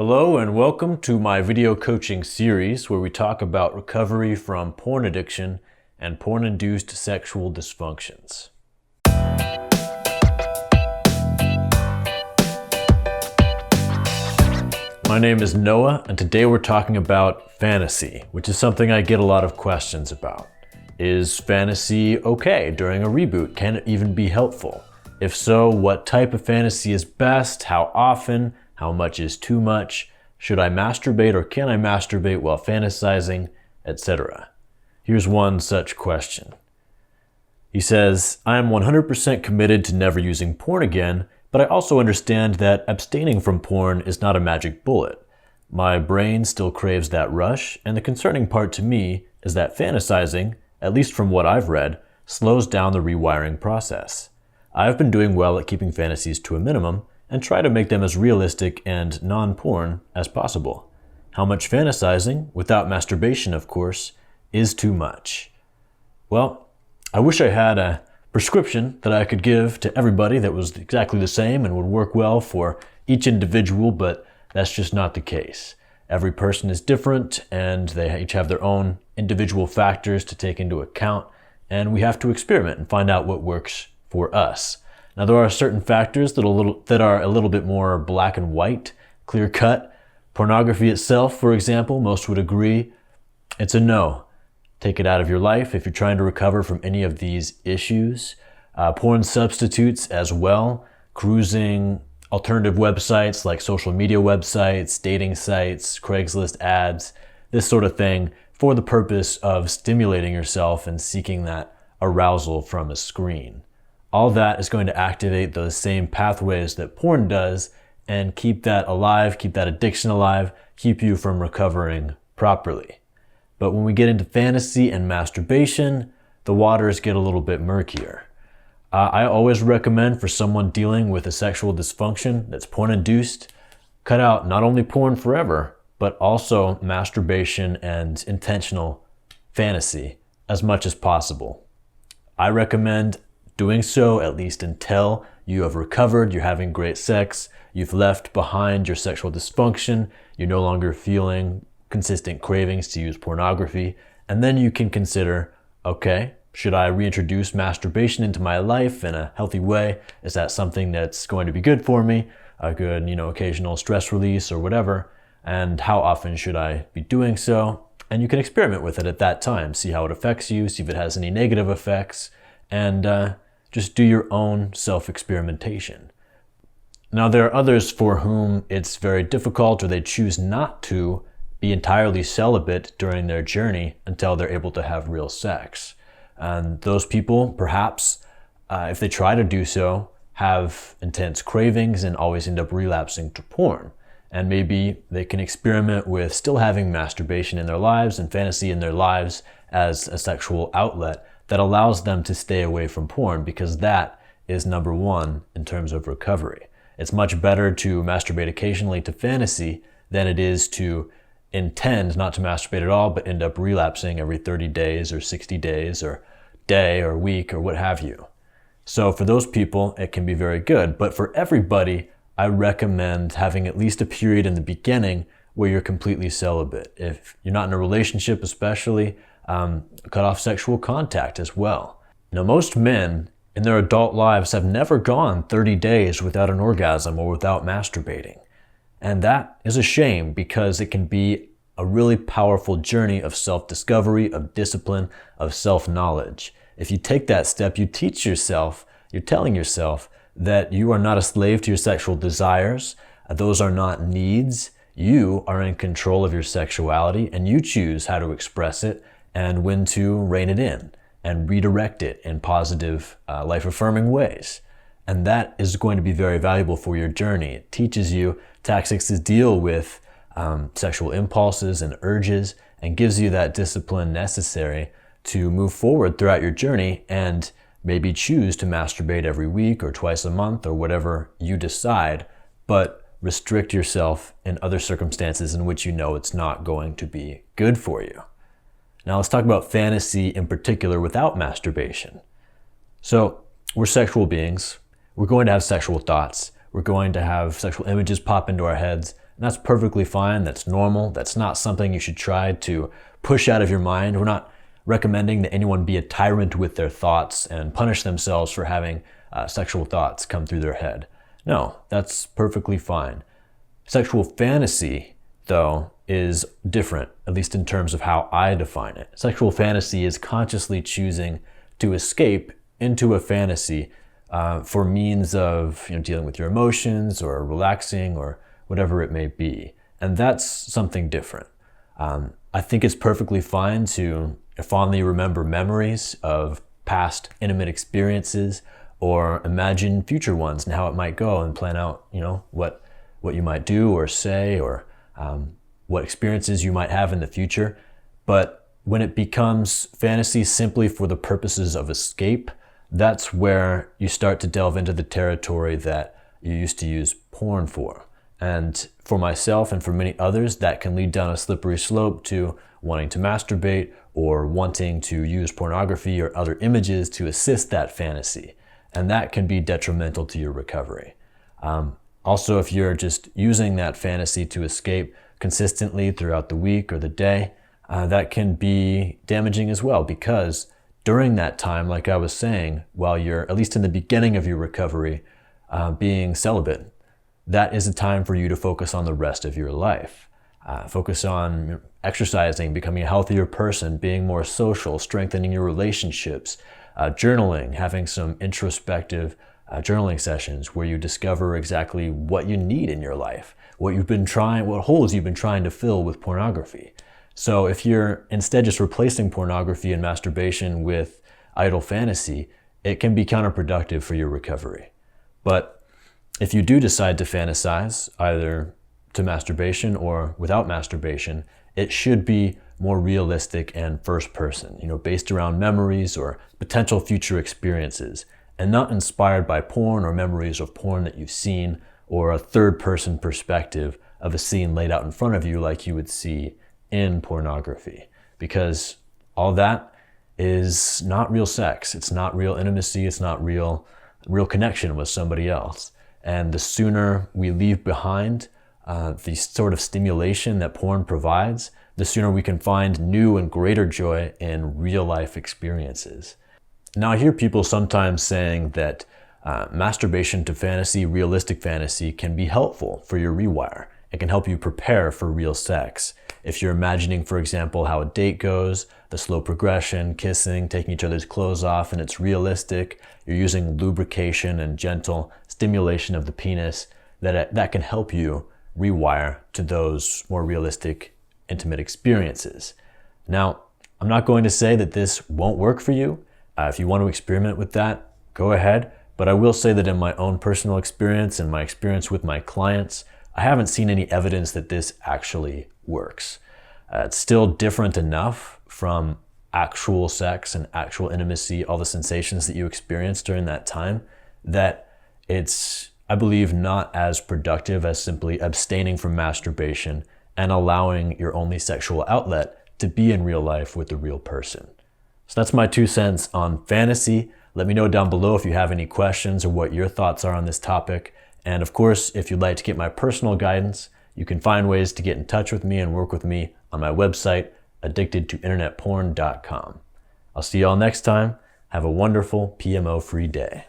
Hello and welcome to my video coaching series where we talk about recovery from porn addiction and porn-induced sexual dysfunctions. My name is Noah and today we're talking about fantasy, which is something I get a lot of questions about. Is fantasy okay during a reboot? Can it even be helpful? If so, what type of fantasy is best? How often? How much is too much? Should I masturbate or can I masturbate while fantasizing, etc.? Here's one such question. He says, I am 100% committed to never using porn again, but I also understand that abstaining from porn is not a magic bullet. My brain still craves that rush, and the concerning part to me is that fantasizing, at least from what I've read, slows down the rewiring process. I've been doing well at keeping fantasies to a minimum, and try to make them as realistic and non-porn as possible. How much fantasizing, without masturbation of course, is too much? Well, I wish I had a prescription that I could give to everybody that was exactly the same and would work well for each individual, but that's just not the case. Every person is different and they each have their own individual factors to take into account, and we have to experiment and find out what works for us. Now, there are certain factors that are a little bit more black and white, clear cut. Pornography itself, for example, most would agree it's a no. Take it out of your life if you're trying to recover from any of these issues. Porn substitutes as well, cruising, alternative websites like social media websites, dating sites, Craigslist ads, this sort of thing for the purpose of stimulating yourself and seeking that arousal from a screen. All that is going to activate those same pathways that porn does and keep that alive, keep that addiction alive, keep you from recovering properly. But when we get into fantasy and masturbation, the waters get a little bit murkier. I always recommend for someone dealing with a sexual dysfunction that's porn-induced, cut out not only porn forever, but also masturbation and intentional fantasy as much as possible. I recommend doing so at least until you have recovered, you're having great sex, you've left behind your sexual dysfunction, you're no longer feeling consistent cravings to use pornography, and then you can consider, okay, should I reintroduce masturbation into my life in a healthy way? Is that something that's going to be good for me? A good, occasional stress release or whatever? And how often should I be doing so? And you can experiment with it at that time, see how it affects you, see if it has any negative effects, and just do your own self-experimentation. Now, there are others for whom it's very difficult or they choose not to be entirely celibate during their journey until they're able to have real sex. And those people, perhaps, if they try to do so, have intense cravings and always end up relapsing to porn. And maybe they can experiment with still having masturbation in their lives and fantasy in their lives as a sexual outlet that allows them to stay away from porn, because that is number one in terms of recovery. It's much better to masturbate occasionally to fantasy than it is to intend not to masturbate at all, but end up relapsing every 30 days or 60 days or day or week or what have you. So for those people, it can be very good. But for everybody, I recommend having at least a period in the beginning where you're completely celibate. If you're not in a relationship especially, cut off sexual contact as well. Now, most men in their adult lives have never gone 30 days without an orgasm or without masturbating. And that is a shame, because it can be a really powerful journey of self-discovery, of discipline, of self-knowledge. If you take that step, you teach yourself, you're telling yourself that you are not a slave to your sexual desires. Those are not needs. You are in control of your sexuality and you choose how to express it and when to rein it in and redirect it in positive, life-affirming ways. And that is going to be very valuable for your journey. It teaches you tactics to deal with sexual impulses and urges and gives you that discipline necessary to move forward throughout your journey and maybe choose to masturbate every week or twice a month or whatever you decide, but restrict yourself in other circumstances in which you know it's not going to be good for you. Now let's talk about fantasy in particular without masturbation. So we're sexual beings. We're going to have sexual thoughts. We're going to have sexual images pop into our heads. And that's perfectly fine. That's normal. That's not something you should try to push out of your mind. We're not recommending that anyone be a tyrant with their thoughts and punish themselves for having sexual thoughts come through their head. No, that's perfectly fine. Sexual fantasy, though, is different, at least in terms of how I define it. Sexual fantasy is consciously choosing to escape into a fantasy for means of dealing with your emotions or relaxing or whatever it may be. And that's something different. I think it's perfectly fine to fondly remember memories of past intimate experiences or imagine future ones and how it might go and plan out, what you might do or say or what experiences you might have in the future. But when it becomes fantasy simply for the purposes of escape, that's where you start to delve into the territory that you used to use porn for. And for myself and for many others, that can lead down a slippery slope to wanting to masturbate or wanting to use pornography or other images to assist that fantasy. And that can be detrimental to your recovery. Also, if you're just using that fantasy to escape consistently throughout the week or the day, that can be damaging as well, because during that time, like I was saying, while you're, at least in the beginning of your recovery, being celibate, that is a time for you to focus on the rest of your life. Focus on exercising, becoming a healthier person, being more social, strengthening your relationships, journaling, having some introspective journaling sessions where you discover exactly what you need in your life, what holes you've been trying to fill with pornography. So if you're instead just replacing pornography and masturbation with idle fantasy, it can be counterproductive for your recovery. But if you do decide to fantasize, either to masturbation or without masturbation, it should be more realistic and first person, based around memories or potential future experiences, and not inspired by porn or memories of porn that you've seen or a third person perspective of a scene laid out in front of you like you would see in pornography. Because all that is not real sex. It's not real intimacy. It's not real connection with somebody else. And the sooner we leave behind the sort of stimulation that porn provides, the sooner we can find new and greater joy in real life experiences. Now, I hear people sometimes saying that masturbation to fantasy, realistic fantasy, can be helpful for your rewire. It can help you prepare for real sex. If you're imagining, for example, how a date goes, the slow progression, kissing, taking each other's clothes off, and it's realistic, you're using lubrication and gentle stimulation of the penis, that can help you rewire to those more realistic, intimate experiences. Now, I'm not going to say that this won't work for you. If you want to experiment with that, go ahead. But I will say that in my own personal experience and my experience with my clients, I haven't seen any evidence that this actually works. It's still different enough from actual sex and actual intimacy, all the sensations that you experience during that time, that it's, I believe, not as productive as simply abstaining from masturbation and allowing your only sexual outlet to be in real life with the real person. So that's my 2 cents on fantasy. Let me know down below if you have any questions or what your thoughts are on this topic. And of course, if you'd like to get my personal guidance, you can find ways to get in touch with me and work with me on my website, addictedtointernetporn.com. I'll see y'all next time. Have a wonderful PMO-free day.